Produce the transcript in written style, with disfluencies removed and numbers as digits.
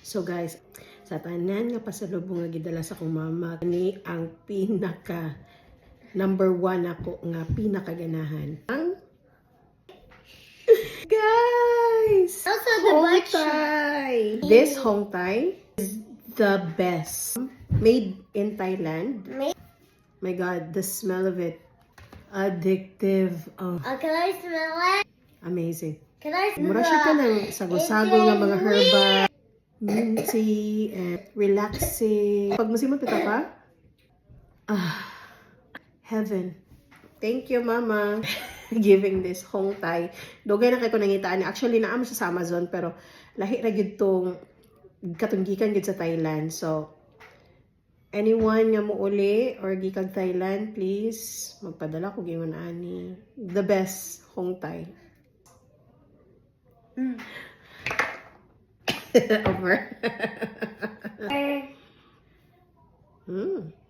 So guys, sa tanan nga pasalubong nga gidala sa akong mama ni ang pinaka number 1 ako nga pinakaganahan. Ang guys, Also the Hong black Thai. This Hong Thai is the best. Made in Thailand. My God, the smell of it, addictive. Oh, Can I smell it? amazing. Can I smell Mura siya ka ng sago-sago nga mga herbal, minty, and relaxing. Pag masimot pita ka, heaven. Thank you, Mama, giving this Hong Thai. Dugay na kayo ko nangitaan. Actually, naam siya sa Amazon, pero lahi ra gyud tong katunggikan gyud sa Thailand. So, anyone nga mo uli or gikan Thailand, please, magpadala ko gingon ani. The best Hong Thai. Over.